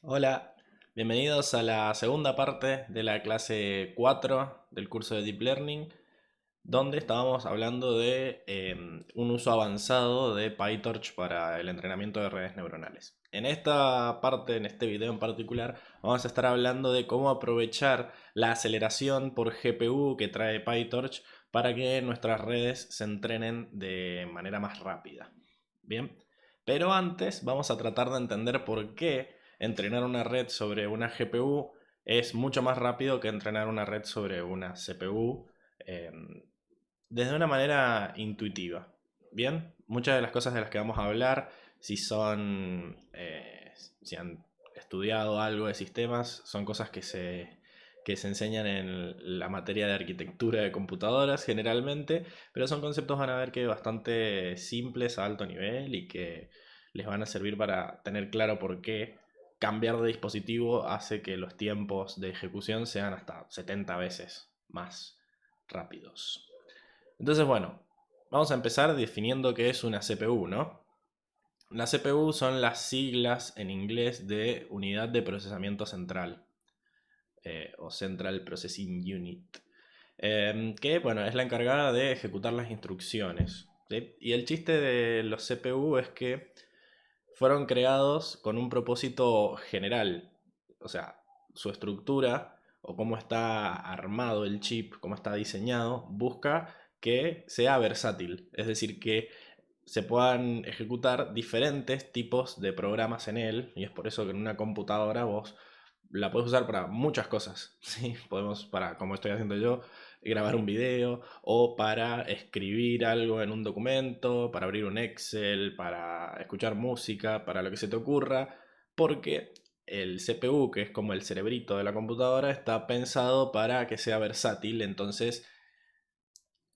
Hola, bienvenidos a la segunda parte de la clase 4 del curso de Deep Learning, donde estábamos hablando de un uso avanzado de PyTorch para el entrenamiento de redes neuronales. En esta parte, en este video en particular, vamos a estar hablando de cómo aprovechar la aceleración por GPU que trae PyTorch para que nuestras redes se entrenen de manera más rápida. Bien, pero antes vamos a tratar de entender por qué entrenar una red sobre una GPU es mucho más rápido que entrenar una red sobre una CPU desde una manera intuitiva. Bien, muchas de las cosas de las que vamos a hablar, si han estudiado algo de sistemas, son cosas que se enseñan en la materia de arquitectura de computadoras generalmente, pero son conceptos, van a ver que bastante simples a alto nivel y que les van a servir para tener claro por qué cambiar de dispositivo hace que los tiempos de ejecución sean hasta 70 veces más rápidos. Entonces, bueno, vamos a empezar definiendo qué es una CPU, ¿no? La CPU son las siglas en inglés de Unidad de Procesamiento Central, o Central Processing Unit, que, bueno, es la encargada de ejecutar las instrucciones, ¿sí? Y el chiste de los CPU es que fueron creados con un propósito general, o sea, su estructura o cómo está armado el chip, cómo está diseñado, busca que sea versátil, es decir, que se puedan ejecutar diferentes tipos de programas en él, y es por eso que en una computadora vos la puedes usar para muchas cosas, ¿sí? Podemos, para, como estoy haciendo yo, grabar un video o para escribir algo en un documento, para abrir un Excel, para escuchar música, para lo que se te ocurra, porque el CPU, que es como el cerebrito de la computadora, está pensado para que sea versátil, entonces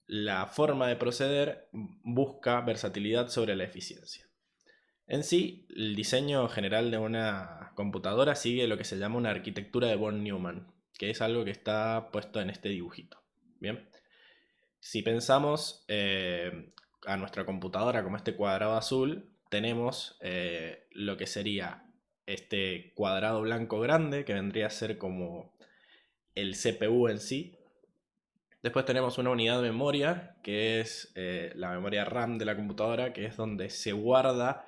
la forma de proceder busca versatilidad sobre la eficiencia. En sí, el diseño general de una computadora sigue lo que se llama una arquitectura de von Neumann, que es algo que está puesto en este dibujito. Bien, si pensamos a nuestra computadora como este cuadrado azul, tenemos lo que sería este cuadrado blanco grande, que vendría a ser como el CPU en sí. Después tenemos una unidad de memoria, que es la memoria RAM de la computadora, que es donde se guarda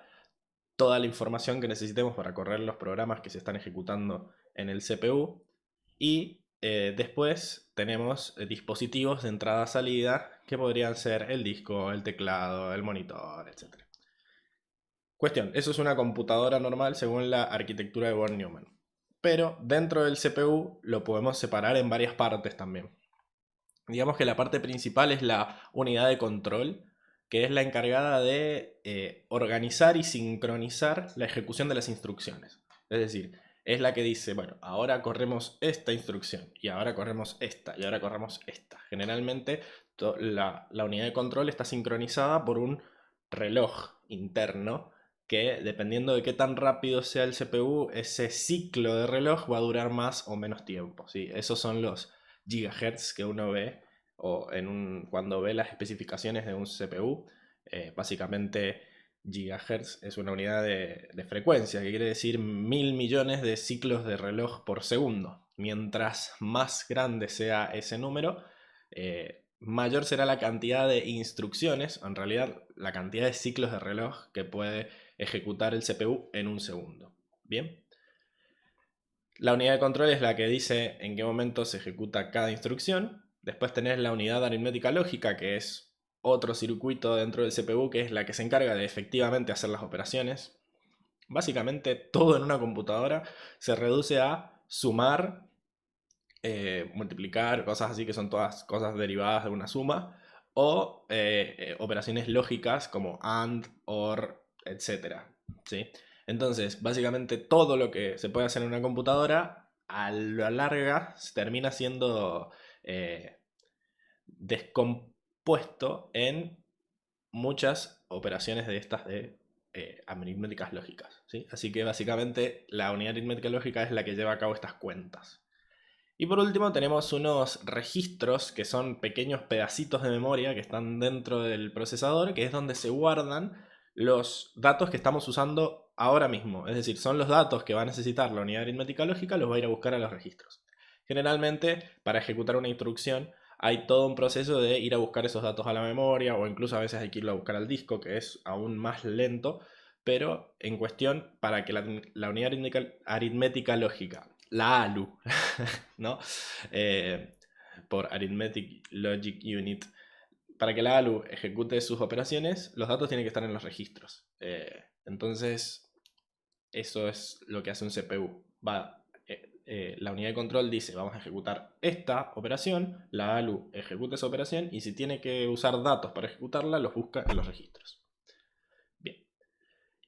toda la información que necesitemos para correr los programas que se están ejecutando en el CPU. Y después tenemos dispositivos de entrada-salida que podrían ser el disco, el teclado, el monitor, etc. Cuestión, eso es una computadora normal según la arquitectura de von Neumann. Pero dentro del CPU lo podemos separar en varias partes también. Digamos que la parte principal es la unidad de control, que es la encargada de organizar y sincronizar la ejecución de las instrucciones. Es decir, es la que dice, bueno, ahora corremos esta instrucción, y ahora corremos esta, y ahora corremos esta. Generalmente la unidad de control está sincronizada por un reloj interno que, dependiendo de qué tan rápido sea el CPU, ese ciclo de reloj va a durar más o menos tiempo, ¿sí? Esos son los gigahertz que uno ve cuando ve las especificaciones de un CPU. Básicamente, gigahertz es una unidad de frecuencia, que quiere decir 1000 millones de ciclos de reloj por segundo. Mientras más grande sea ese número, mayor será la cantidad de instrucciones, en realidad la cantidad de ciclos de reloj que puede ejecutar el CPU en un segundo. Bien. La unidad de control es la que dice en qué momento se ejecuta cada instrucción. Después tenés la unidad aritmética lógica, que es otro circuito dentro del CPU, que es la que se encarga de efectivamente hacer las operaciones. Básicamente todo en una computadora se reduce a sumar, multiplicar, cosas así que son todas cosas derivadas de una suma, o operaciones lógicas como AND, OR, etc. ¿Sí? Entonces, básicamente todo lo que se puede hacer en una computadora, a la larga, termina siendo eh, descompuesto en muchas operaciones de estas de aritméticas lógicas, ¿sí? Así que básicamente la unidad aritmética lógica es la que lleva a cabo estas cuentas. Y por último tenemos unos registros que son pequeños pedacitos de memoria que están dentro del procesador, que es donde se guardan los datos que estamos usando ahora mismo. Es decir, son los datos que va a necesitar la unidad aritmética lógica, los va a ir a buscar a los registros. Generalmente, para ejecutar una instrucción, hay todo un proceso de ir a buscar esos datos a la memoria, o incluso a veces hay que irlo a buscar al disco, que es aún más lento, pero en cuestión, para que la unidad aritmética lógica, la ALU, ¿no? Por Arithmetic Logic Unit, para que la ALU ejecute sus operaciones, los datos tienen que estar en los registros. Entonces, eso es lo que hace un CPU. La unidad de control dice, vamos a ejecutar esta operación, la ALU ejecuta esa operación, y si tiene que usar datos para ejecutarla, los busca en los registros. Bien.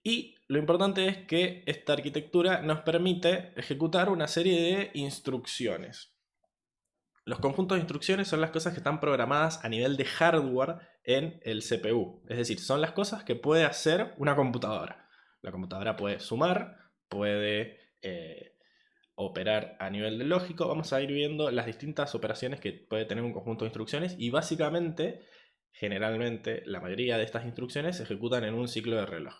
Y lo importante es que esta arquitectura nos permite ejecutar una serie de instrucciones. Los conjuntos de instrucciones son las cosas que están programadas a nivel de hardware en el CPU. Es decir, son las cosas que puede hacer una computadora. La computadora puede sumar, puede operar a nivel de lógico. Vamos a ir viendo las distintas operaciones que puede tener un conjunto de instrucciones y básicamente, generalmente, la mayoría de estas instrucciones se ejecutan en un ciclo de reloj.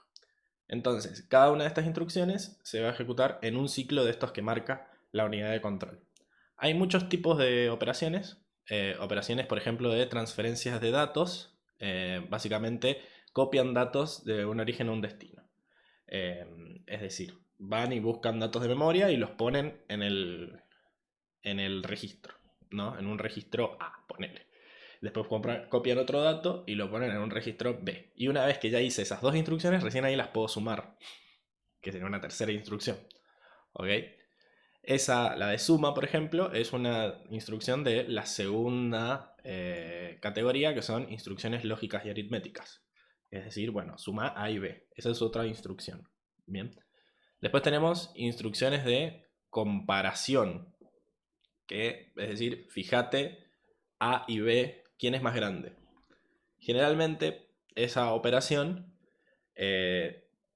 Entonces, cada una de estas instrucciones se va a ejecutar en un ciclo de estos que marca la unidad de control. Hay muchos tipos de operaciones. Operaciones, por ejemplo, de transferencias de datos. Básicamente, copian datos de un origen a un destino. Es decir, van y buscan datos de memoria y los ponen en el registro, ¿no? En un registro A, ponele. Después copian otro dato y lo ponen en un registro B. Y una vez que ya hice esas dos instrucciones, recién ahí las puedo sumar, que sería una tercera instrucción. ¿Ok? La de suma, por ejemplo, es una instrucción de la segunda categoría, que son instrucciones lógicas y aritméticas. Es decir, bueno, suma A y B. Esa es otra instrucción. Bien. Después tenemos instrucciones de comparación, que es decir, fíjate A y B, ¿quién es más grande? Generalmente esa operación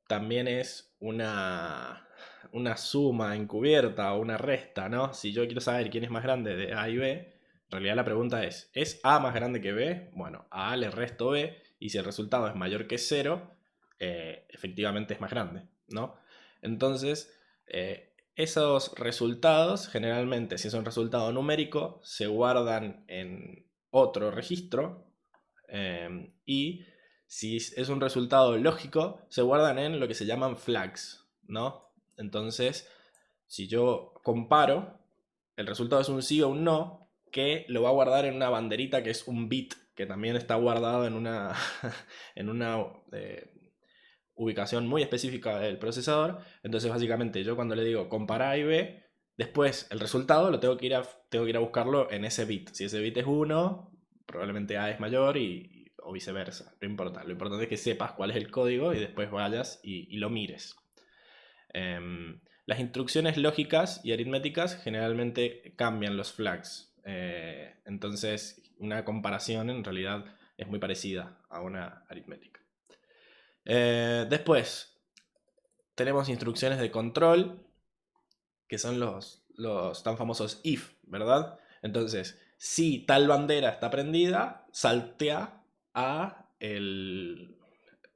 también es una suma encubierta o una resta, ¿no? Si yo quiero saber quién es más grande de A y B, en realidad la pregunta ¿es A más grande que B? Bueno, a A le resto B, y si el resultado es mayor que 0, efectivamente es más grande, ¿no? Entonces, esos resultados, generalmente, si es un resultado numérico, se guardan en otro registro, y si es un resultado lógico, se guardan en lo que se llaman flags, ¿no? Entonces, si yo comparo, el resultado es un sí o un no, que lo va a guardar en una banderita que es un bit, que también está guardado en una, en una ubicación muy específica del procesador. Entonces, básicamente, yo cuando le digo compara A y B, después el resultado lo tengo que ir a buscarlo en ese bit. Si ese bit es 1, probablemente A es mayor o viceversa. No importa. Lo importante es que sepas cuál es el código y después vayas y lo mires. Las instrucciones lógicas y aritméticas generalmente cambian los flags. Entonces, una comparación en realidad es muy parecida a una aritmética. Después, tenemos instrucciones de control, que son los tan famosos if, ¿verdad? Entonces, si tal bandera está prendida, saltea a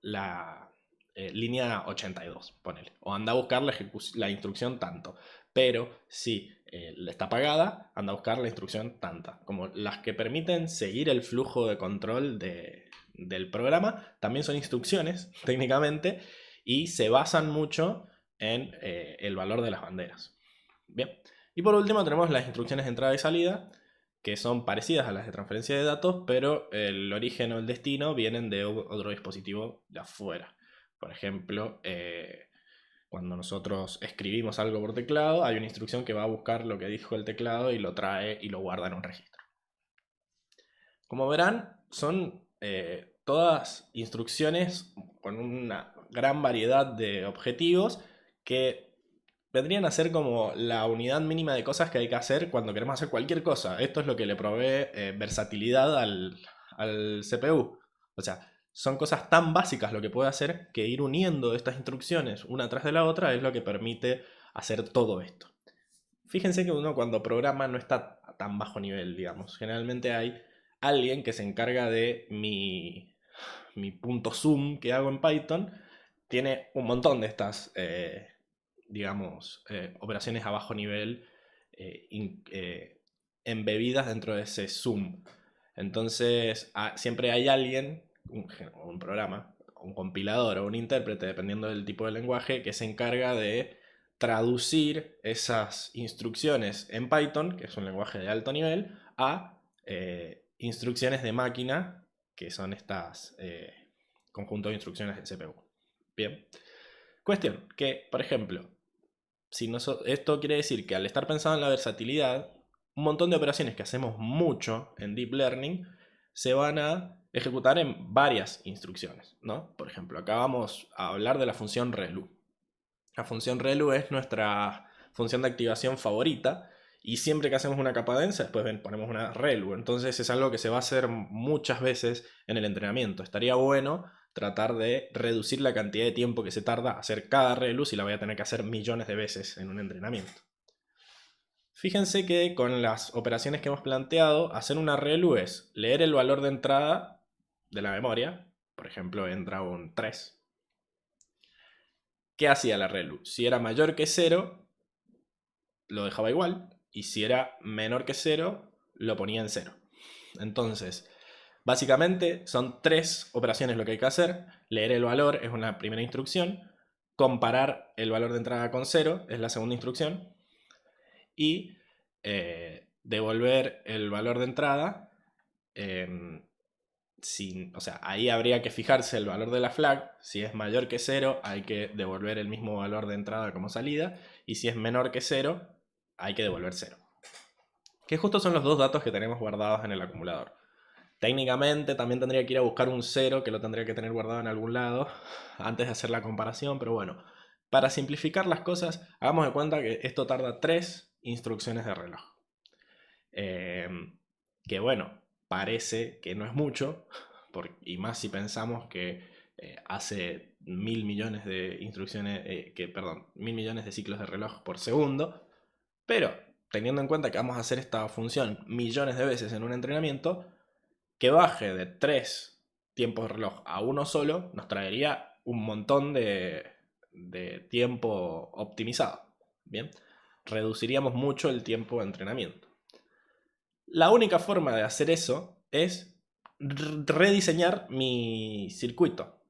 la línea 82, ponele. O anda a buscar la instrucción tanto. Pero si está apagada, anda a buscar la instrucción tanta. Como las que permiten seguir el flujo de control del programa, también son instrucciones, técnicamente, y se basan mucho en el valor de las banderas. Bien. Y por último tenemos las instrucciones de entrada y salida, que son parecidas a las de transferencia de datos, pero el origen o el destino vienen de otro dispositivo de afuera. Por ejemplo, cuando nosotros escribimos algo por teclado, hay una instrucción que va a buscar lo que dijo el teclado y lo trae y lo guarda en un registro. Como verán, son todas instrucciones con una gran variedad de objetivos que vendrían a ser como la unidad mínima de cosas que hay que hacer cuando queremos hacer cualquier cosa. Esto es lo que le provee versatilidad al CPU. O sea, son cosas tan básicas lo que puede hacer que ir uniendo estas instrucciones una tras de la otra es lo que permite hacer todo esto. Fíjense que uno cuando programa no está a tan bajo nivel, digamos. Generalmente hay alguien que se encarga de mi punto zoom que hago en Python, tiene un montón de estas, digamos, operaciones a bajo nivel embebidas dentro de ese zoom. Entonces, siempre hay alguien, un programa, un compilador o un intérprete, dependiendo del tipo de lenguaje, que se encarga de traducir esas instrucciones en Python, que es un lenguaje de alto nivel, a instrucciones de máquina, que son estas conjuntos de instrucciones de CPU. Bien. Cuestión, que, por ejemplo, esto quiere decir que al estar pensado en la versatilidad, un montón de operaciones que hacemos mucho en Deep Learning se van a ejecutar en varias instrucciones, ¿no? Por ejemplo, acá vamos a hablar de la función ReLU. La función ReLU es nuestra función de activación favorita y siempre que hacemos una capa densa, después ponemos una ReLU. Entonces es algo que se va a hacer muchas veces en el entrenamiento. Estaría bueno tratar de reducir la cantidad de tiempo que se tarda hacer cada ReLU si la voy a tener que hacer millones de veces en un entrenamiento. Fíjense que con las operaciones que hemos planteado, hacer una ReLU es leer el valor de entrada de la memoria. Por ejemplo, entra un 3. ¿Qué hacía la ReLU? Si era mayor que 0, lo dejaba igual. Y si era menor que 0, lo ponía en 0. Entonces, básicamente son 3 operaciones lo que hay que hacer. Leer el valor es una primera instrucción. Comparar el valor de entrada con 0 es la segunda instrucción. Y devolver el valor de entrada. O sea, ahí habría que fijarse el valor de la flag. Si es mayor que 0, hay que devolver el mismo valor de entrada como salida. Y si es menor que 0, hay que devolver 0. Que justo son los dos datos que tenemos guardados en el acumulador. Técnicamente también tendría que ir a buscar un 0 que lo tendría que tener guardado en algún lado antes de hacer la comparación, pero bueno, para simplificar las cosas, hagamos de cuenta que esto tarda 3 instrucciones de reloj. Que bueno, parece que no es mucho, y más si pensamos que hace 1000 millones de instrucciones, 1000 millones de ciclos de reloj por segundo, pero teniendo en cuenta que vamos a hacer esta función millones de veces en un entrenamiento, que baje de 3 tiempos de reloj a uno solo nos traería un montón de tiempo optimizado. Bien, reduciríamos mucho el tiempo de entrenamiento. La única forma de hacer eso es rediseñar mi circuito,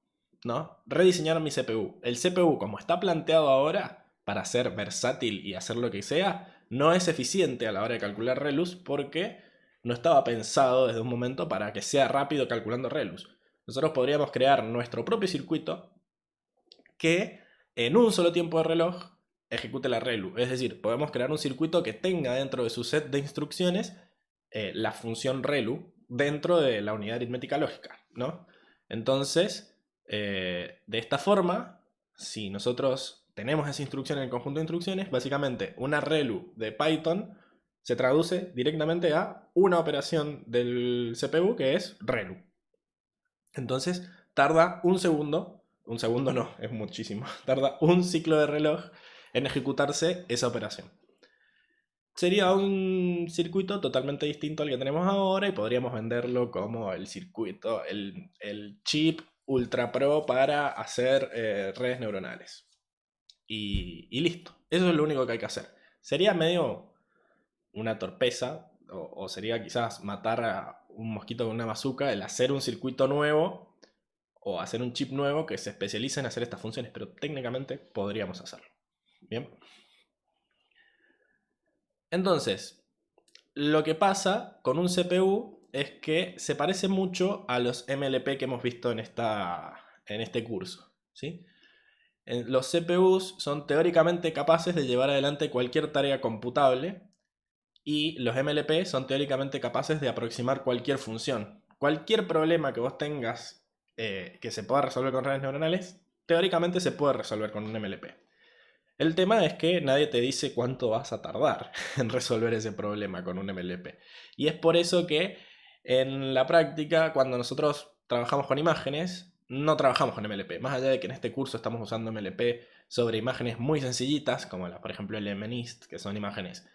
¿no? Rediseñar mi CPU. El CPU, como está planteado ahora, para ser versátil y hacer lo que sea, no es eficiente a la hora de calcular ReLUs porque no estaba pensado desde un momento para que sea rápido calculando ReLUs. Nosotros podríamos crear nuestro propio circuito que en un solo tiempo de reloj ejecute la ReLU. Es decir, podemos crear un circuito que tenga dentro de su set de instrucciones la función ReLU dentro de la unidad aritmética lógica, ¿no? Entonces, de esta forma, si nosotros tenemos esa instrucción en el conjunto de instrucciones, básicamente una ReLU de Python se traduce directamente a una operación del CPU que es ReLU. Entonces, tarda un segundo no, es muchísimo, tarda un ciclo de reloj en ejecutarse esa operación. Sería un circuito totalmente distinto al que tenemos ahora y podríamos venderlo como el circuito, el chip ultra pro para hacer redes neuronales. Y listo, eso es lo único que hay que hacer. Sería medio una torpeza o sería quizás matar a un mosquito con una bazooka el hacer un circuito nuevo o hacer un chip nuevo que se especialice en hacer estas funciones, pero técnicamente podríamos hacerlo. Bien. Entonces, lo que pasa con un CPU es que se parece mucho a los MLP que hemos visto en este curso, ¿sí? Los CPUs son teóricamente capaces de llevar adelante cualquier tarea computable y los MLP son teóricamente capaces de aproximar cualquier función. Cualquier problema que vos tengas que se pueda resolver con redes neuronales, teóricamente se puede resolver con un MLP. El tema es que nadie te dice cuánto vas a tardar en resolver ese problema con un MLP. Y es por eso que en la práctica, cuando nosotros trabajamos con imágenes, no trabajamos con MLP. Más allá de que en este curso estamos usando MLP sobre imágenes muy sencillitas, como por ejemplo el MNIST, que son imágenes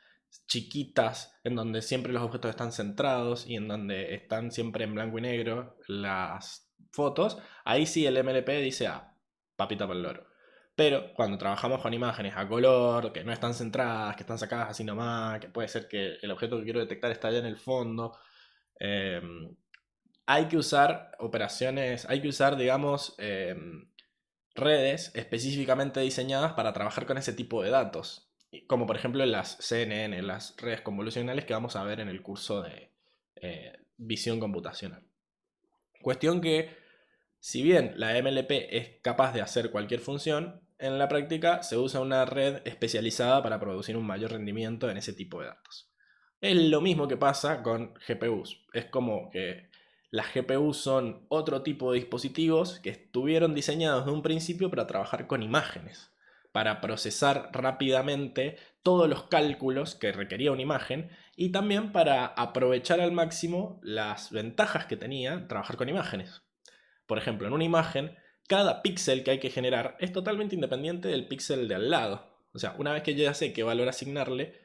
chiquitas, en donde siempre los objetos están centrados y en donde están siempre en blanco y negro las fotos, ahí sí el MLP dice, papita para el loro. Pero cuando trabajamos con imágenes a color, que no están centradas, que están sacadas así nomás, que puede ser que el objeto que quiero detectar está allá en el fondo, hay que usar operaciones, hay que usar, digamos, redes específicamente diseñadas para trabajar con ese tipo de datos. Como por ejemplo las CNN, las redes convolucionales que vamos a ver en el curso de visión computacional. Cuestión que, si bien la MLP es capaz de hacer cualquier función, en la práctica se usa una red especializada para producir un mayor rendimiento en ese tipo de datos. Es lo mismo que pasa con GPUs. Es como que las GPUs son otro tipo de dispositivos que estuvieron diseñados de un principio para trabajar con imágenes, para procesar rápidamente todos los cálculos que requería una imagen y también para aprovechar al máximo las ventajas que tenía trabajar con imágenes. Por ejemplo, en una imagen, cada píxel que hay que generar es totalmente independiente del píxel de al lado. O sea, una vez que yo ya sé qué valor asignarle,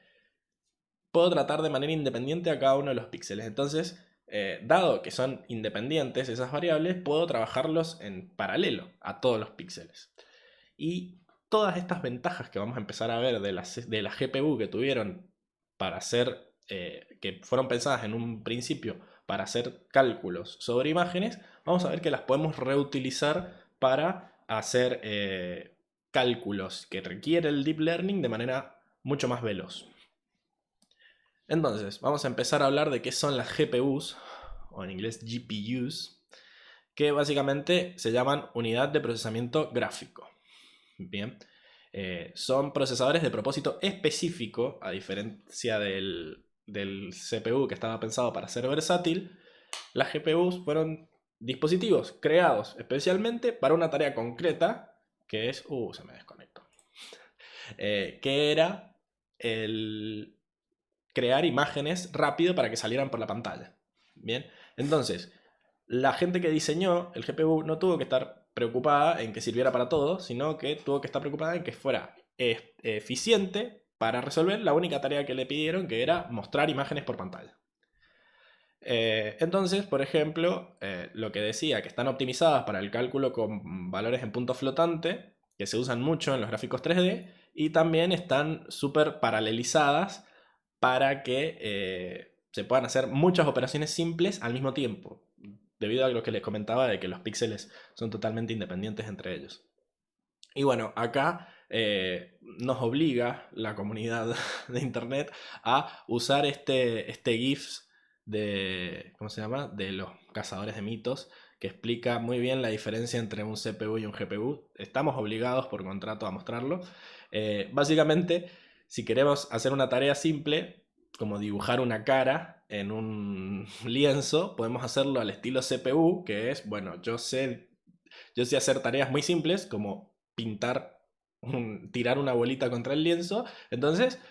puedo tratar de manera independiente a cada uno de los píxeles. Entonces, dado que son independientes esas variables, puedo trabajarlos en paralelo a todos los píxeles. Y todas estas ventajas que vamos a empezar a ver de la GPU que tuvieron para hacer, que fueron pensadas en un principio para hacer cálculos sobre imágenes, vamos a ver que las podemos reutilizar para hacer cálculos que requiere el deep learning de manera mucho más veloz. Entonces, vamos a empezar a hablar de qué son las GPUs, o en inglés GPUs, que básicamente se llaman unidad de procesamiento gráfico. Bien, son procesadores de propósito específico, a diferencia del CPU que estaba pensado para ser versátil. Las GPUs fueron dispositivos creados especialmente para una tarea concreta, que es... se me desconectó. Que era el crear imágenes rápido para que salieran por la pantalla. Bien, entonces, la gente que diseñó el GPU no tuvo que estar preocupada en que sirviera para todo, sino que tuvo que estar preocupada en que fuera eficiente para resolver la única tarea que le pidieron, que era mostrar imágenes por pantalla. Entonces, por ejemplo, lo que decía, que están optimizadas para el cálculo con valores en punto flotante, que se usan mucho en los gráficos 3D, y también están súper paralelizadas para que se puedan hacer muchas operaciones simples al mismo tiempo, debido a lo que les comentaba de que los píxeles son totalmente independientes entre ellos. Y bueno, acá nos obliga la comunidad de internet a usar este GIF de, ¿cómo se llama? De los cazadores de mitos, que explica muy bien la diferencia entre un CPU y un GPU. Estamos obligados por contrato a mostrarlo. Básicamente, si queremos hacer una tarea simple, como dibujar una cara en un lienzo, podemos hacerlo al estilo CPU, que es, bueno, yo sé hacer tareas muy simples como pintar, tirar una bolita contra el lienzo. Entonces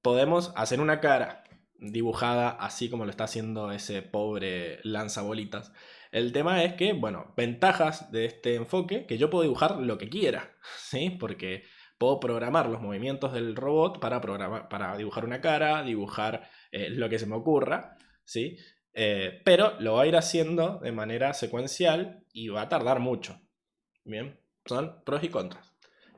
podemos hacer una cara dibujada así como lo está haciendo ese pobre lanzabolitas. El tema es que, bueno, ventajas de este enfoque, que yo puedo dibujar lo que quiera, ¿sí? Porque puedo programar los movimientos del robot para dibujar una cara, dibujar lo que se me ocurra, ¿sí? Pero lo va a ir haciendo de manera secuencial y va a tardar mucho. Bien, son pros y contras.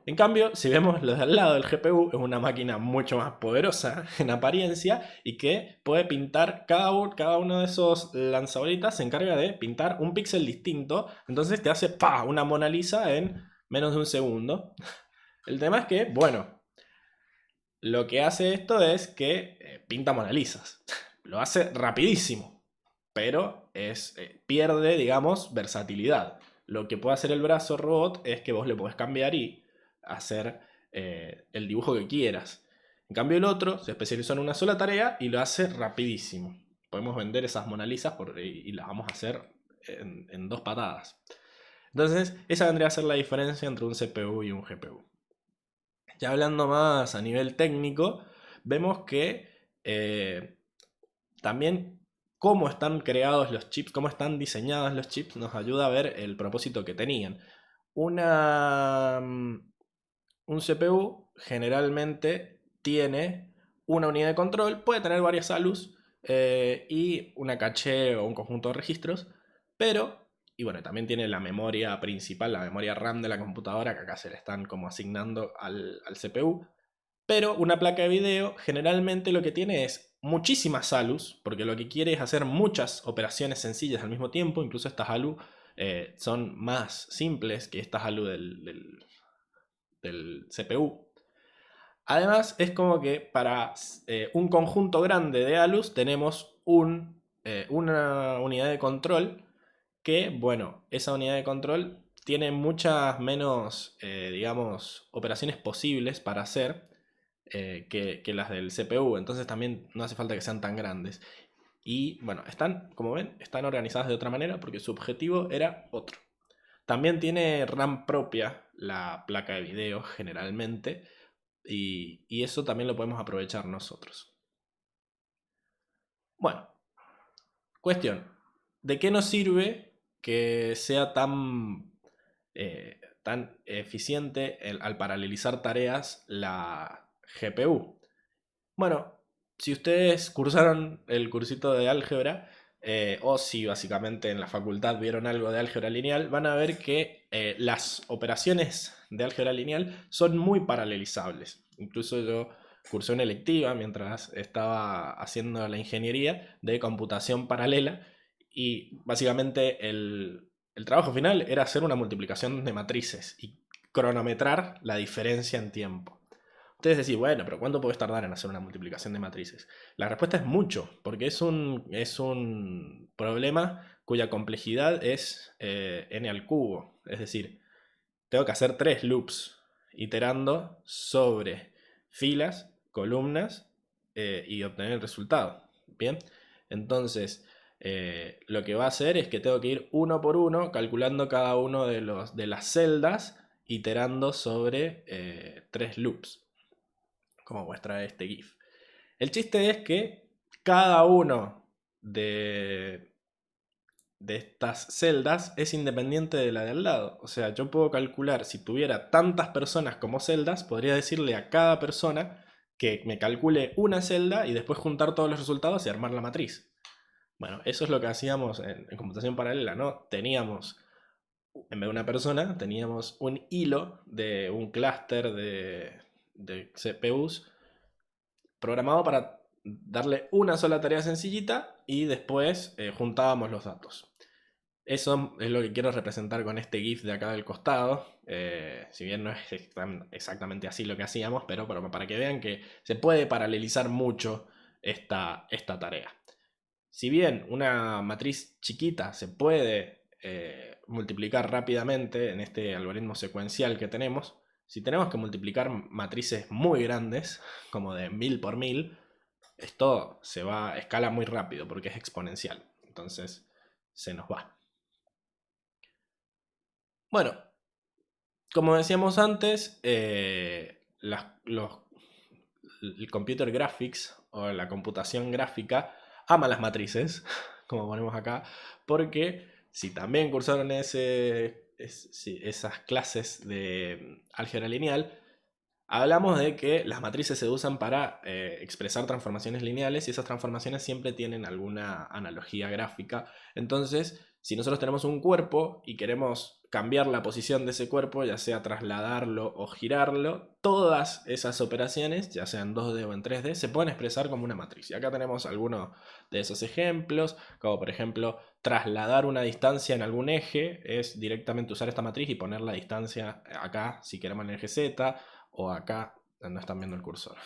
En cambio, si vemos los de al lado, el GPU es una máquina mucho más poderosa en apariencia y que puede pintar cada uno de esos lanzabolitas, se encarga de pintar un píxel distinto, entonces te hace una Mona Lisa en menos de un segundo. El tema es que, bueno, lo que hace esto es que pinta Mona Lisas. Lo hace rapidísimo, pero pierde, digamos, versatilidad. Lo que puede hacer el brazo robot es que vos le podés cambiar y hacer el dibujo que quieras. En cambio el otro se especializó en una sola tarea y lo hace rapidísimo. Podemos vender esas Mona Lisas y las vamos a hacer en 2 patadas. Entonces, esa vendría a ser la diferencia entre un CPU y un GPU. Ya hablando más a nivel técnico, vemos que también cómo están creados los chips, cómo están diseñados los chips, nos ayuda a ver el propósito que tenían. Un CPU generalmente tiene una unidad de control, puede tener varias ALUs y una caché o un conjunto de registros, pero Y bueno, también tiene la memoria principal, la memoria RAM de la computadora, que acá se le están como asignando al CPU. Pero una placa de video generalmente lo que tiene es muchísimas ALUs, porque lo que quiere es hacer muchas operaciones sencillas al mismo tiempo. Incluso estas ALU son más simples que estas ALU del CPU. Además, es como que para un conjunto grande de ALUs tenemos una unidad de control que, bueno, esa unidad de control tiene muchas menos, digamos, operaciones posibles para hacer que las del CPU. Entonces también no hace falta que sean tan grandes. Y bueno, están, como ven, están organizadas de otra manera porque su objetivo era otro. También tiene RAM propia la placa de video generalmente. Y eso también lo podemos aprovechar nosotros. Bueno, cuestión. ¿De qué nos sirve que sea tan eficiente al paralelizar tareas la GPU? Bueno, si ustedes cursaron el cursito de álgebra, o si básicamente en la facultad vieron algo de álgebra lineal, van a ver que las operaciones de álgebra lineal son muy paralelizables. Incluso yo cursé una electiva mientras estaba haciendo la ingeniería de computación paralela y básicamente el trabajo final era hacer una multiplicación de matrices y cronometrar la diferencia en tiempo. Ustedes decís, bueno, pero ¿cuánto puedes tardar en hacer una multiplicación de matrices? La respuesta es mucho, porque es un problema cuya complejidad es n al cubo. Es decir, tengo que hacer 3 loops iterando sobre filas, columnas y obtener el resultado. Bien, entonces lo que va a hacer es que tengo que ir uno por uno calculando cada uno de las celdas iterando sobre 3 loops, como muestra este GIF. El chiste es que cada uno de estas celdas es independiente de la de al lado. O sea, yo puedo calcular, si tuviera tantas personas como celdas, podría decirle a cada persona que me calcule una celda y después juntar todos los resultados y armar la matriz. Bueno, eso es lo que hacíamos en computación paralela, ¿no? Teníamos, en vez de una persona, teníamos un hilo de un clúster de CPUs programado para darle una sola tarea sencillita y después juntábamos los datos. Eso es lo que quiero representar con este GIF de acá del costado. Si bien no es exactamente así lo que hacíamos, pero para que vean que se puede paralelizar mucho esta tarea. Si bien una matriz chiquita se puede multiplicar rápidamente en este algoritmo secuencial que tenemos, si tenemos que multiplicar matrices muy grandes, como de 1000 por 1000, esto se va a escala muy rápido porque es exponencial. Entonces se nos va. Bueno, como decíamos antes, el computer graphics o la computación gráfica ama las matrices, como ponemos acá, porque si también cursaron esas clases de álgebra lineal, hablamos de que las matrices se usan para expresar transformaciones lineales y esas transformaciones siempre tienen alguna analogía gráfica. Entonces, si nosotros tenemos un cuerpo y queremos cambiar la posición de ese cuerpo, ya sea trasladarlo o girarlo, todas esas operaciones, ya sea en 2D o en 3D, se pueden expresar como una matriz. Y acá tenemos algunos de esos ejemplos, como por ejemplo trasladar una distancia en algún eje, es directamente usar esta matriz y poner la distancia acá, si queremos en el eje Z, o acá, no están viendo el cursor,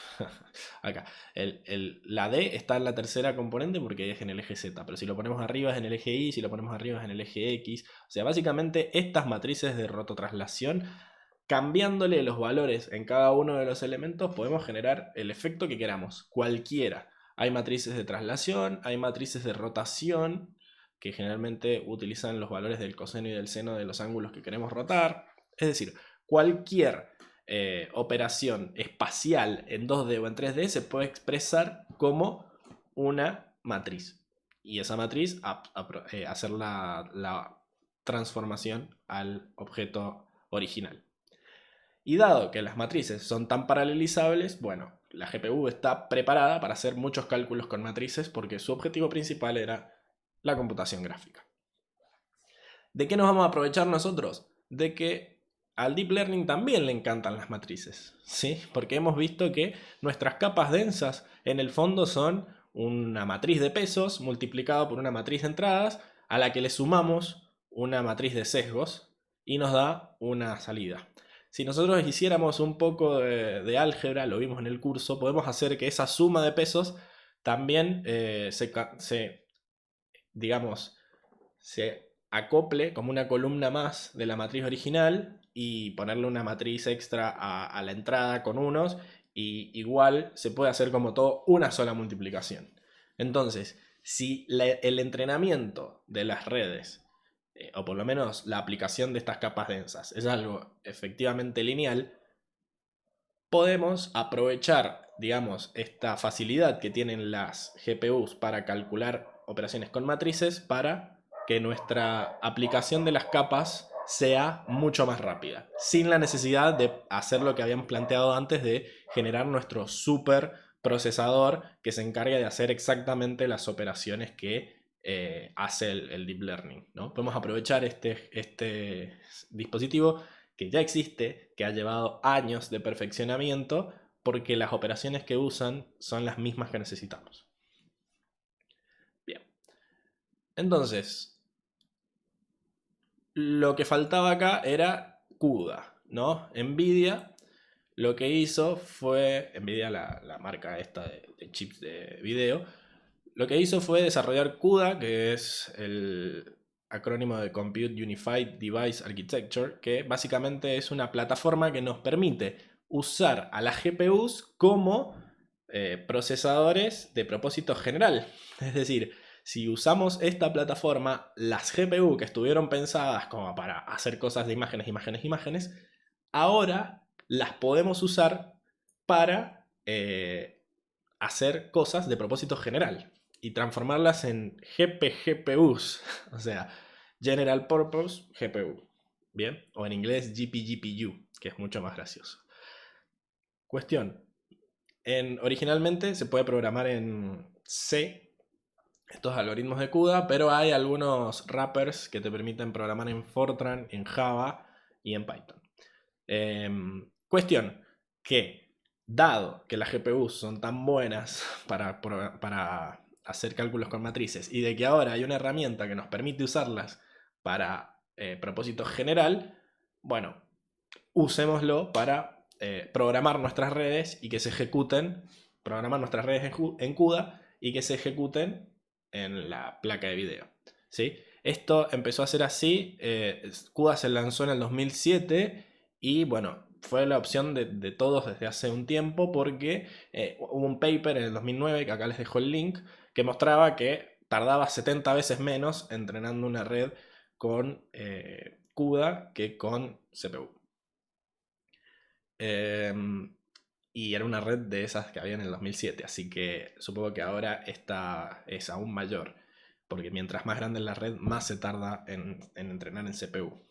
acá, la D está en la tercera componente porque es en el eje Z, pero si lo ponemos arriba es en el eje Y, si lo ponemos arriba es en el eje X, o sea, básicamente estas matrices de rototraslación, cambiándole los valores en cada uno de los elementos, podemos generar el efecto que queramos, cualquiera. Hay matrices de traslación, hay matrices de rotación, que generalmente utilizan los valores del coseno y del seno de los ángulos que queremos rotar, es decir, cualquier operación espacial en 2D o en 3D se puede expresar como una matriz. Y esa matriz hacer la transformación al objeto original. Y dado que las matrices son tan paralelizables, bueno, la GPU está preparada para hacer muchos cálculos con matrices porque su objetivo principal era la computación gráfica. ¿De qué nos vamos a aprovechar nosotros? De que al Deep Learning también le encantan las matrices, ¿sí? Porque hemos visto que nuestras capas densas en el fondo son una matriz de pesos multiplicado por una matriz de entradas a la que le sumamos una matriz de sesgos y nos da una salida. Si nosotros hiciéramos un poco de álgebra, lo vimos en el curso, podemos hacer que esa suma de pesos también digamos, se acople como una columna más de la matriz original y ponerle una matriz extra a la entrada con unos, y igual se puede hacer como todo una sola multiplicación. Entonces, si el entrenamiento de las redes, o por lo menos la aplicación de estas capas densas, es algo efectivamente lineal, podemos aprovechar, digamos, esta facilidad que tienen las GPUs para calcular operaciones con matrices para que nuestra aplicación de las capas sea mucho más rápida, sin la necesidad de hacer lo que habíamos planteado antes de generar nuestro super procesador que se encargue de hacer exactamente las operaciones que hace el Deep Learning, ¿no? Podemos aprovechar este dispositivo que ya existe, que ha llevado años de perfeccionamiento, porque las operaciones que usan son las mismas que necesitamos. Bien. Entonces, lo que faltaba acá era CUDA, ¿no? NVIDIA lo que hizo fue, NVIDIA la marca esta de chips de video, lo que hizo fue desarrollar CUDA, que es el acrónimo de Compute Unified Device Architecture, que básicamente es una plataforma que nos permite usar a las GPUs como procesadores de propósito general. Es decir, si usamos esta plataforma, las GPU que estuvieron pensadas como para hacer cosas de imágenes, imágenes, imágenes, ahora las podemos usar para hacer cosas de propósito general y transformarlas en GPGPUs, o sea, General Purpose GPU, ¿bien? O en inglés GPGPU, que es mucho más gracioso. Cuestión, originalmente se puede programar en C, estos algoritmos de CUDA, pero hay algunos wrappers que te permiten programar en Fortran, en Java y en Python. Cuestión, que dado que las GPUs son tan buenas para hacer cálculos con matrices y de que ahora hay una herramienta que nos permite usarlas para propósito general, bueno, usémoslo para programar nuestras redes y que se ejecuten, programar nuestras redes en CUDA y que se ejecuten en la placa de video, ¿sí? Esto empezó a ser así, CUDA se lanzó en el 2007 y bueno, fue la opción de todos desde hace un tiempo porque hubo un paper en el 2009, que acá les dejo el link, que mostraba que tardaba 70 veces menos entrenando una red con CUDA que con CPU. Y era una red de esas que había en el 2007, así que supongo que ahora esta es aún mayor, porque mientras más grande es la red, más se tarda en entrenar en CPU.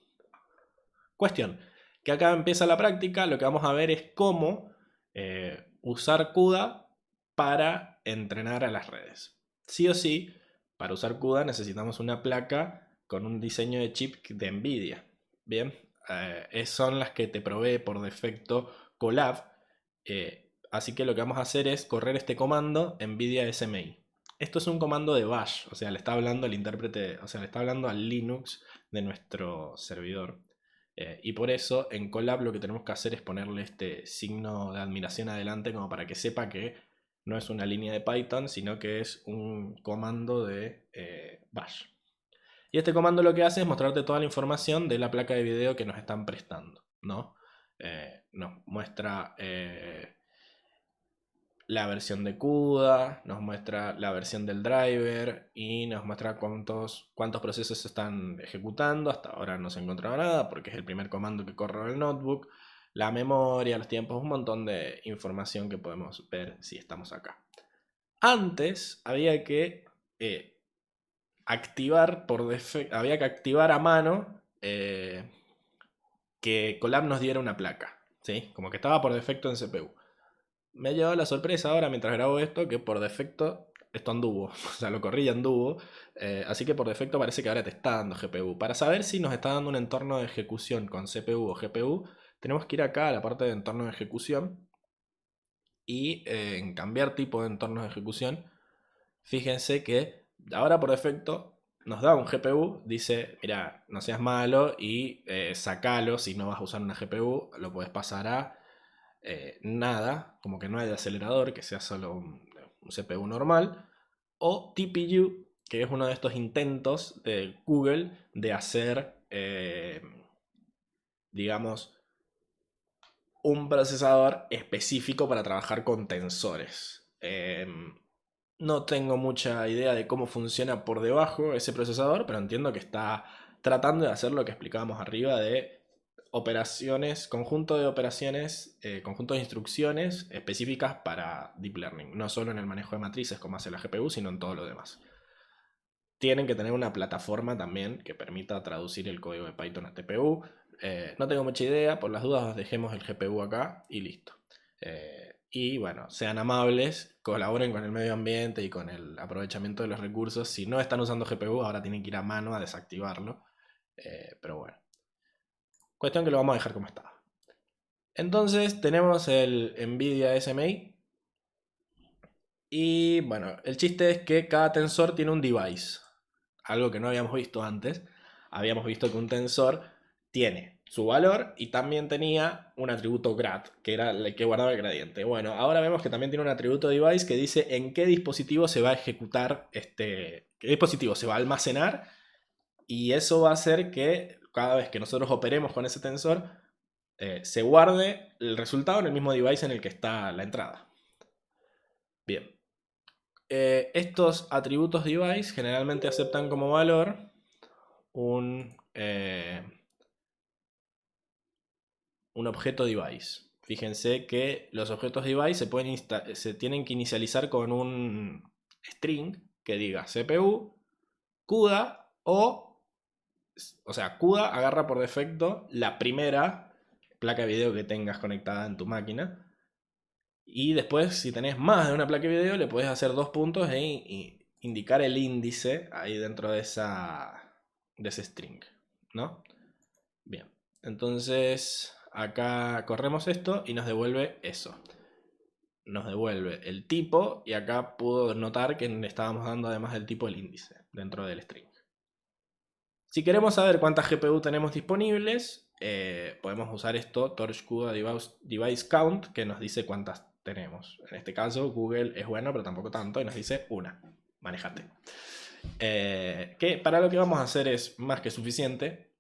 Cuestión, que acá empieza la práctica, lo que vamos a ver es cómo usar CUDA para entrenar a las redes. Sí o sí, para usar CUDA necesitamos una placa con un diseño de chip de NVIDIA. Bien, son las que te provee por defecto Colab. Así que lo que vamos a hacer es correr este comando NVIDIA SMI. Esto es un comando de bash, o sea, le está hablando al intérprete, o sea, le está hablando al Linux de nuestro servidor. Y por eso en Colab lo que tenemos que hacer es ponerle este signo de admiración adelante como para que sepa que no es una línea de Python, sino que es un comando de bash. Y este comando lo que hace es mostrarte toda la información de la placa de video que nos están prestando, ¿no? Nos muestra la versión de CUDA, nos muestra la versión del driver y nos muestra cuántos procesos se están ejecutando. Hasta ahora no se ha encontrado nada porque es el primer comando que corre en el notebook. La memoria, los tiempos, un montón de información que podemos ver si estamos acá. Antes había que activar por defecto, había que activar a mano que Colab nos diera una placa, ¿sí? Como que estaba por defecto en CPU. Me ha llevado la sorpresa ahora mientras grabo esto que por defecto esto anduvo, o sea, lo corrí y anduvo. Así que por defecto parece que ahora te está dando GPU. Para saber si nos está dando un entorno de ejecución con CPU o GPU, tenemos que ir acá a la parte de entorno de ejecución y en cambiar tipo de entorno de ejecución. Fíjense que ahora por defecto nos da un GPU, dice, mira, no seas malo y sacalo si no vas a usar una GPU, lo puedes pasar a nada, como que no hay acelerador, que sea solo un CPU normal, o TPU, que es uno de estos intentos de Google de hacer, digamos, un procesador específico para trabajar con tensores. No tengo mucha idea de cómo funciona por debajo ese procesador, pero entiendo que está tratando de hacer lo que explicábamos arriba de operaciones, conjunto de operaciones, conjunto de instrucciones específicas para Deep Learning, no solo en el manejo de matrices como hace la GPU, sino en todo lo demás. Tienen que tener una plataforma también que permita traducir el código de Python a TPU. No tengo mucha idea, por las dudas dejemos el GPU acá y listo. Y bueno, sean amables, colaboren con el medio ambiente y con el aprovechamiento de los recursos. Si no están usando GPU, ahora tienen que ir a mano a desactivarlo. Pero bueno, cuestión que lo vamos a dejar como estaba. Entonces tenemos el NVIDIA SMI. Y bueno, el chiste es que cada tensor tiene un device. Algo que no habíamos visto antes. Habíamos visto que un tensor tiene su valor y también tenía un atributo grad, que era el que guardaba el gradiente. Bueno, ahora vemos que también tiene un atributo device que dice en qué dispositivo se va a ejecutar qué dispositivo se va a almacenar, y eso va a hacer que cada vez que nosotros operemos con ese tensor, se guarde el resultado en el mismo device en el que está la entrada. Bien. Estos atributos device generalmente aceptan como valor un objeto device. Fíjense que los objetos device se tienen que inicializar con un string que diga CPU, CUDA o sea, CUDA agarra por defecto la primera placa de video que tengas conectada en tu máquina. Y después, si tenés más de una placa de video, le puedes hacer dos puntos e indicar el índice ahí dentro de ese string, ¿no? Bien, entonces acá corremos esto y nos devuelve eso. Nos devuelve el tipo y acá puedo notar que le estábamos dando además del tipo el índice dentro del string. Si queremos saber cuántas GPU tenemos disponibles, podemos usar esto, Torch CUDA Device Count, que nos dice cuántas tenemos. En este caso, Google es bueno, pero tampoco tanto, y nos dice una. Manejate. Que para lo que vamos a hacer es más que suficiente.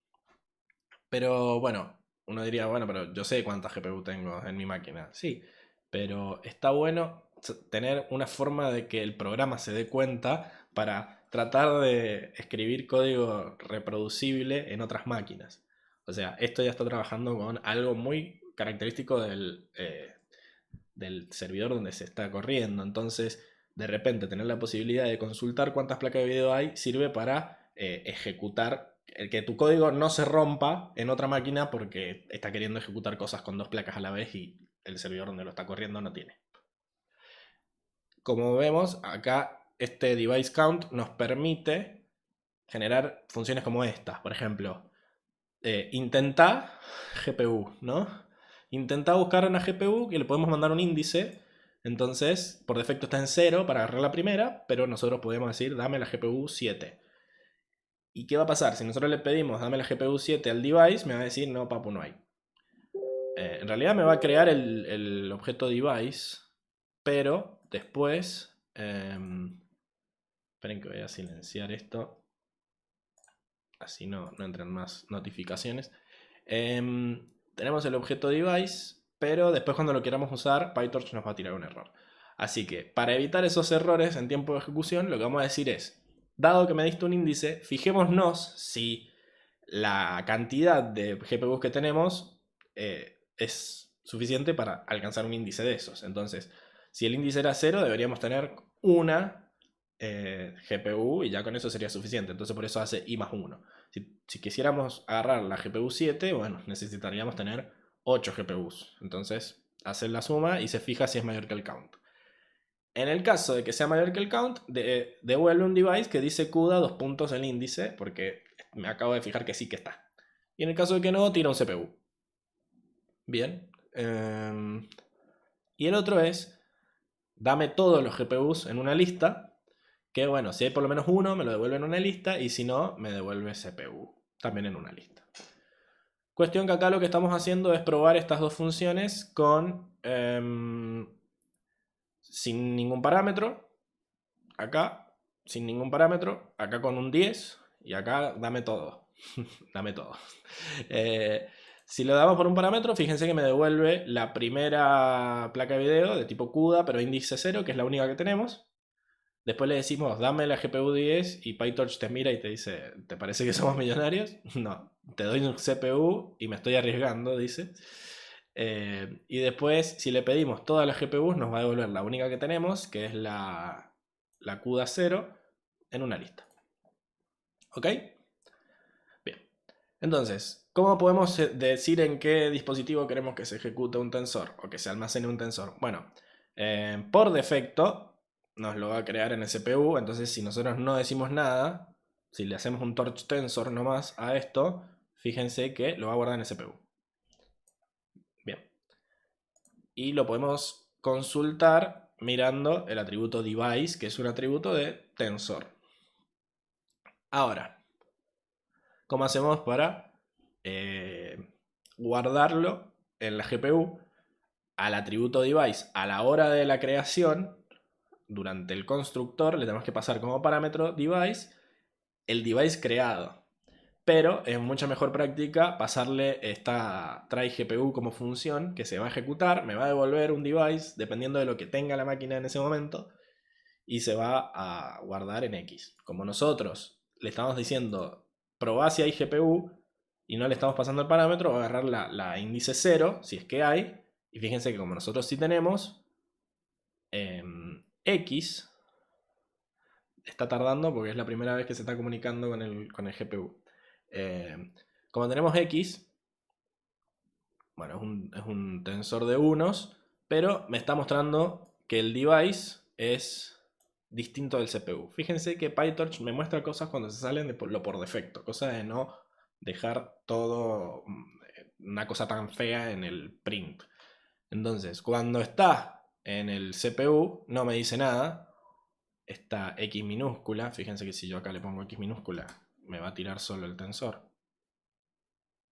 Pero bueno, uno diría, bueno, pero yo sé cuántas GPU tengo en mi máquina. Sí, pero está bueno tener una forma de que el programa se dé cuenta para tratar de escribir código reproducible en otras máquinas. O sea, esto ya está trabajando con algo muy característico del servidor donde se está corriendo. Entonces, de repente, tener la posibilidad de consultar cuántas placas de video hay sirve para ejecutar, el que tu código no se rompa en otra máquina porque está queriendo ejecutar cosas con dos placas a la vez y el servidor donde lo está corriendo no tiene. Como vemos, acá este device count nos permite generar funciones como estas. Por ejemplo, intenta GPU, ¿no? Intenta buscar una GPU que le podemos mandar un índice. Entonces, por defecto está en 0 para agarrar la primera, pero nosotros podemos decir, dame la GPU 7. ¿Y qué va a pasar? Si nosotros le pedimos, dame la GPU 7 al device, me va a decir, no, papu, no hay. En realidad me va a crear el objeto device, pero después... esperen que voy a silenciar esto. Así no entran más notificaciones. Tenemos el objeto device, pero después cuando lo queramos usar, PyTorch nos va a tirar un error. Así que para evitar esos errores en tiempo de ejecución, lo que vamos a decir es, dado que me diste un índice, fijémonos si la cantidad de GPUs que tenemos es suficiente para alcanzar un índice de esos. Entonces, si el índice era 0, deberíamos tener una GPU y ya con eso sería suficiente. Entonces por eso hace i más 1. Si quisiéramos agarrar la GPU 7, bueno, necesitaríamos tener 8 GPUs. Entonces hace la suma y se fija si es mayor que el count. En el caso de que sea mayor que el count, devuelve un device que dice CUDA dos puntos el índice, porque me acabo de fijar que sí que está. Y en el caso de que no, tira un CPU. Bien. Y el otro es, dame todos los GPUs en una lista, que bueno, si hay por lo menos uno, me lo devuelve en una lista, y si no, me devuelve CPU, también en una lista. Cuestión que acá lo que estamos haciendo es probar estas dos funciones con sin ningún parámetro, acá sin ningún parámetro, acá con un 10 y acá dame todo. Dame todo. Si lo damos por un parámetro, fíjense que me devuelve la primera placa de video de tipo CUDA, pero índice 0, que es la única que tenemos. Después le decimos, dame la GPU 10 y PyTorch te mira y te dice, ¿te parece que somos millonarios? No, te doy un CPU y me estoy arriesgando, dice. Y después, si le pedimos todas las GPUs, nos va a devolver la única que tenemos, que es la CUDA 0, en una lista. ¿Ok? Bien. Entonces, ¿cómo podemos decir en qué dispositivo queremos que se ejecute un tensor o que se almacene un tensor? Bueno, por defecto nos lo va a crear en el CPU, entonces si nosotros no decimos nada, si le hacemos un torch tensor nomás a esto, fíjense que lo va a guardar en el CPU. Bien. Y lo podemos consultar mirando el atributo device, que es un atributo de tensor. Ahora, ¿cómo hacemos para guardarlo en la GPU al atributo device a la hora de la creación? Durante el constructor le tenemos que pasar como parámetro device el device creado. Pero es mucha mejor práctica pasarle esta try GPU como función que se va a ejecutar, me va a devolver un device dependiendo de lo que tenga la máquina en ese momento y se va a guardar en X. Como nosotros le estamos diciendo probá si hay GPU y no le estamos pasando el parámetro, va a agarrar la índice 0 si es que hay. Y fíjense que como nosotros sí tenemos, X está tardando porque es la primera vez que se está comunicando con el GPU. Como tenemos X, bueno, es un tensor de unos, pero me está mostrando que el device es distinto del CPU. Fíjense que PyTorch me muestra cosas cuando se salen de lo por defecto, cosa de no dejar todo una cosa tan fea en el print. Entonces, cuando está en el CPU, no me dice nada. Esta X minúscula, fíjense que si yo acá le pongo X minúscula, me va a tirar solo el tensor.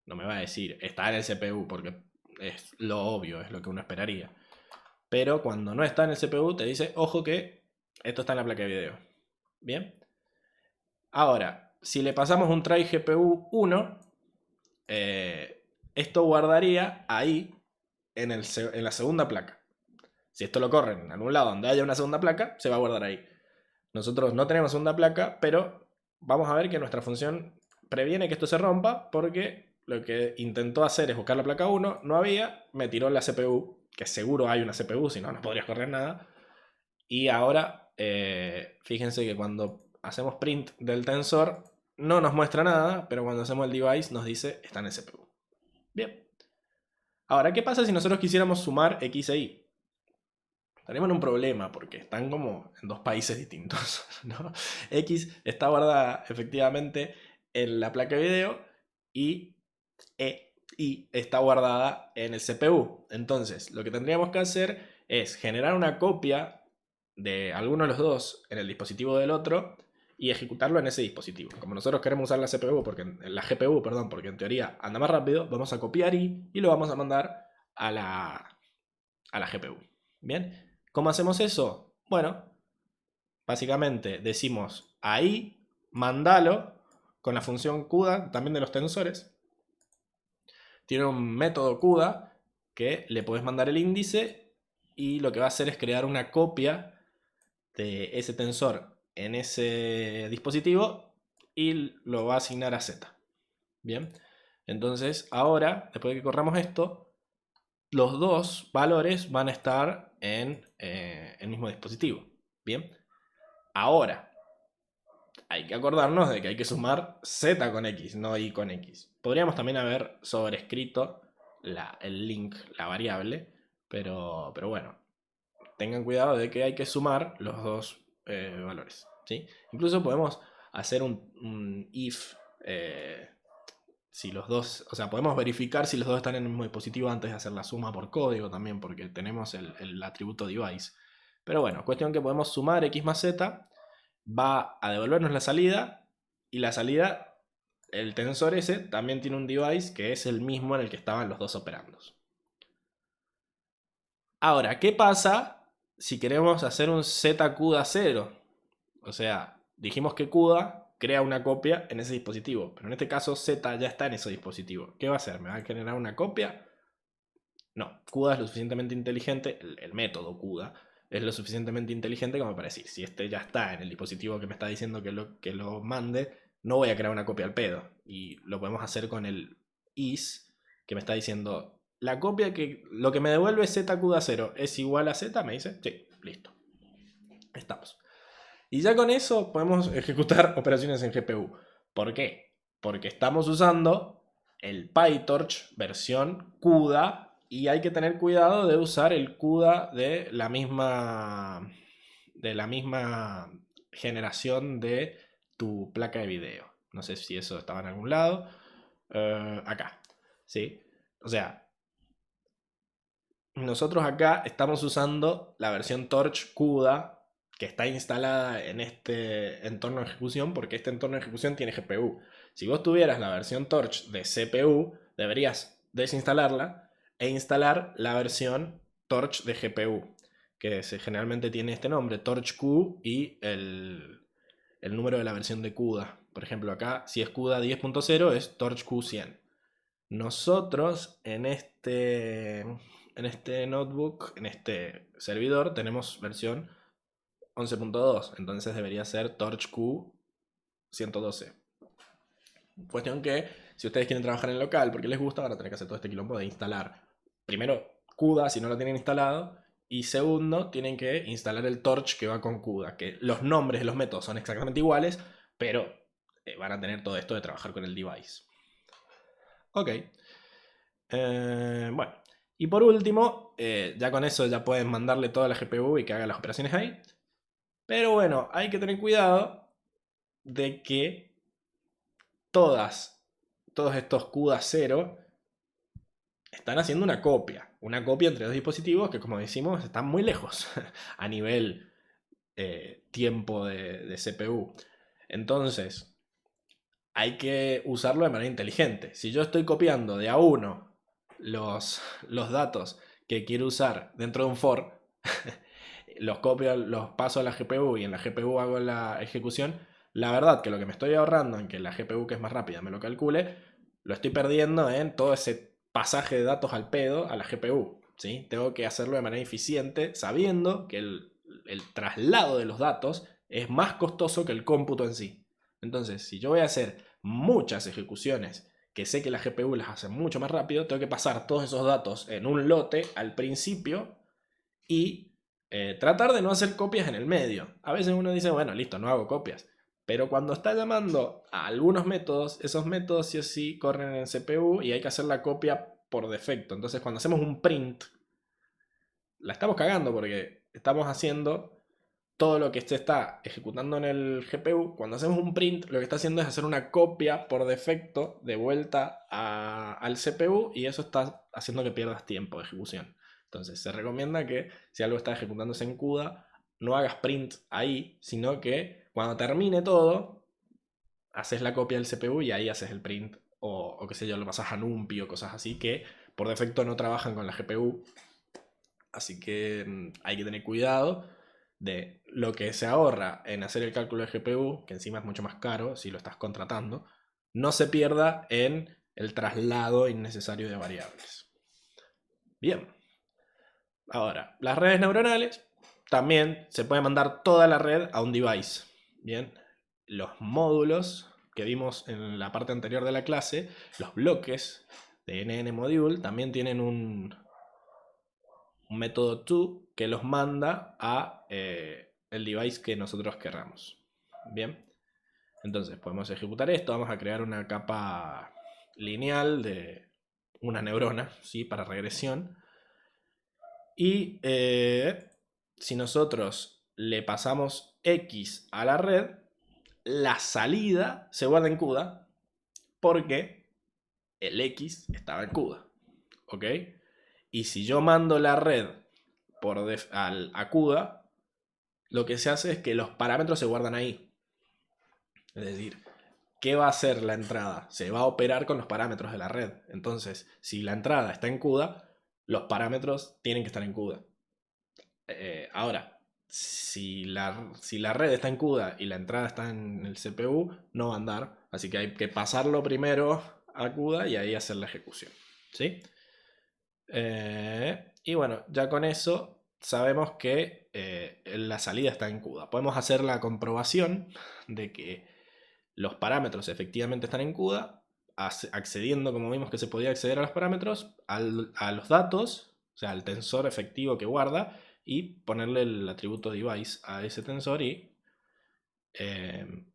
No me va a decir, está en el CPU, porque es lo obvio, es lo que uno esperaría. Pero cuando no está en el CPU, te dice, ojo que esto está en la placa de video. Bien. Ahora, si le pasamos un try GPU 1, esto guardaría ahí en la segunda placa. Si esto lo corre en algún lado donde haya una segunda placa, se va a guardar ahí. Nosotros no tenemos segunda placa, pero vamos a ver que nuestra función previene que esto se rompa porque lo que intentó hacer es buscar la placa 1, no había, me tiró la CPU, que seguro hay una CPU, si no, no podrías correr nada. Y ahora, fíjense que cuando hacemos print del tensor, no nos muestra nada, pero cuando hacemos el device nos dice está en el CPU. Bien. Ahora, ¿qué pasa si nosotros quisiéramos sumar X e Y? Tenemos un problema porque están como en dos países distintos, ¿no? X está guardada efectivamente en la placa de video y Y está guardada en el CPU. Entonces, lo que tendríamos que hacer es generar una copia de alguno de los dos en el dispositivo del otro y ejecutarlo en ese dispositivo. Como nosotros queremos usar la CPU, la GPU, perdón, porque en teoría anda más rápido, vamos a copiar y lo vamos a mandar a la GPU. Bien. ¿Cómo hacemos eso? Bueno, básicamente decimos ahí, mandalo con la función CUDA, también de los tensores. Tiene un método CUDA que le podés mandar el índice y lo que va a hacer es crear una copia de ese tensor en ese dispositivo y lo va a asignar a Z. Bien, entonces ahora, después de que corramos esto, los dos valores van a estar en el mismo dispositivo. Bien, ahora hay que acordarnos de que hay que sumar Z con X, no Y con X. Podríamos también haber sobrescrito el link, la variable, pero bueno, tengan cuidado de que hay que sumar los dos valores, ¿sí? Incluso podemos hacer un if, si los dos, o sea, podemos verificar si los dos están en el mismo dispositivo antes de hacer la suma por código también, porque tenemos el atributo device. Pero bueno, cuestión que podemos sumar x más z, va a devolvernos la salida, y la salida, el tensor ese, también tiene un device que es el mismo en el que estaban los dos operandos. Ahora, ¿qué pasa si queremos hacer un zCUDA 0? O sea, dijimos que CUDA crea una copia en ese dispositivo, pero en este caso Z ya está en ese dispositivo. ¿Qué va a hacer? ¿Me va a generar una copia? No, CUDA es lo suficientemente inteligente, el método CUDA es lo suficientemente inteligente como para decir, si este ya está en el dispositivo que me está diciendo que lo mande, no voy a crear una copia al pedo. Y lo podemos hacer con el is, que me está diciendo, la copia que lo que me devuelve zCUDA 0 es igual a Z, me dice, sí, listo. Estamos. Y ya con eso podemos ejecutar operaciones en GPU. ¿Por qué? Porque estamos usando el PyTorch versión CUDA y hay que tener cuidado de usar el CUDA de la misma generación de tu placa de video. No sé si eso estaba en algún lado. Acá. ¿Sí? O sea, nosotros acá estamos usando la versión Torch CUDA que está instalada en este entorno de ejecución, porque este entorno de ejecución tiene GPU. Si vos tuvieras la versión Torch de CPU, deberías desinstalarla e instalar la versión Torch de GPU, que generalmente tiene este nombre, Torch Q, y el número de la versión de CUDA. Por ejemplo, acá, si es CUDA 10.0, es Torch Q100. Nosotros en este notebook, en este servidor, tenemos versión 11.2, entonces debería ser Torch Q 112. Cuestión que, si ustedes quieren trabajar en local porque les gusta, van a tener que hacer todo este quilombo de instalar primero CUDA si no lo tienen instalado, y segundo, tienen que instalar el Torch que va con CUDA, que los nombres de los métodos son exactamente iguales, pero van a tener todo esto de trabajar con el device. Ok. Bueno, y por último, ya con eso ya pueden mandarle toda la GPU y que haga las operaciones ahí. Pero bueno, hay que tener cuidado de que todos estos CUDA 0 están haciendo una copia entre dos dispositivos que, como decimos, están muy lejos a nivel tiempo de CPU. Entonces, hay que usarlo de manera inteligente. Si yo estoy copiando de a uno los datos que quiero usar dentro de un for, los copio, los paso a la GPU y en la GPU hago la ejecución, la verdad que lo que me estoy ahorrando en que la GPU, que es más rápida, me lo calcule, lo estoy perdiendo en todo ese pasaje de datos al pedo a la GPU. ¿Sí? Tengo que hacerlo de manera eficiente sabiendo que el traslado de los datos es más costoso que el cómputo en sí. Entonces, si yo voy a hacer muchas ejecuciones que sé que la GPU las hace mucho más rápido, tengo que pasar todos esos datos en un lote al principio y tratar de no hacer copias en el medio. A veces uno dice, bueno, listo, no hago copias. Pero cuando está llamando a algunos métodos, esos métodos sí o sí corren en el CPU y hay que hacer la copia por defecto. Entonces cuando hacemos un print, la estamos cagando porque estamos haciendo todo lo que se está ejecutando en el GPU. Cuando hacemos un print, lo que está haciendo es hacer una copia por defecto de vuelta al CPU y eso está haciendo que pierdas tiempo de ejecución. Entonces se recomienda que si algo está ejecutándose en CUDA, no hagas print ahí, sino que cuando termine todo, haces la copia del CPU y ahí haces el print o qué sé yo, lo pasas a NumPy o cosas así que por defecto no trabajan con la GPU. Así que hay que tener cuidado de lo que se ahorra en hacer el cálculo de GPU, que encima es mucho más caro si lo estás contratando, no se pierda en el traslado innecesario de variables. Bien. Ahora, las redes neuronales también se puede mandar toda la red a un device. Bien. Los módulos que vimos en la parte anterior de la clase, los bloques de NN-Module, también tienen un método to que los manda a el device que nosotros querramos. Bien, entonces podemos ejecutar esto. Vamos a crear una capa lineal de una neurona, ¿sí? Para regresión. Y si nosotros le pasamos X a la red, la salida se guarda en CUDA porque el X estaba en CUDA. ¿Ok? Y si yo mando la red a CUDA, lo que se hace es que los parámetros se guardan ahí. Es decir, ¿qué va a hacer la entrada? Se va a operar con los parámetros de la red. Entonces, si la entrada está en CUDA, los parámetros tienen que estar en CUDA. Ahora, si la red está en CUDA y la entrada está en el CPU, no va a andar. Así que hay que pasarlo primero a CUDA y ahí hacer la ejecución. ¿Sí? Y bueno, ya con eso sabemos que la salida está en CUDA. Podemos hacer la comprobación de que los parámetros efectivamente están en CUDA, accediendo, como vimos que se podía acceder a los parámetros, a los datos, o sea, al tensor efectivo que guarda, y ponerle el atributo device a ese tensor y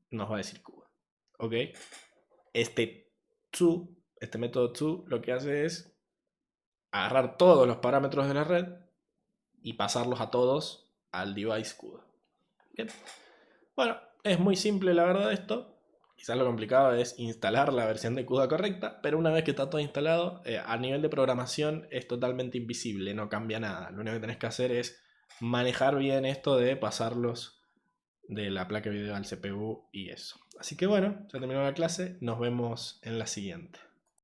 nos va a decir CUDA. ¿Ok? Este método to, lo que hace es agarrar todos los parámetros de la red y pasarlos a todos al device CUDA. Bien. Bueno, es muy simple la verdad esto. Quizás lo complicado es instalar la versión de CUDA correcta, pero una vez que está todo instalado, a nivel de programación es totalmente invisible, no cambia nada. Lo único que tenés que hacer es manejar bien esto de pasarlos de la placa de video al CPU y eso. Así que bueno, ya terminó la clase, nos vemos en la siguiente.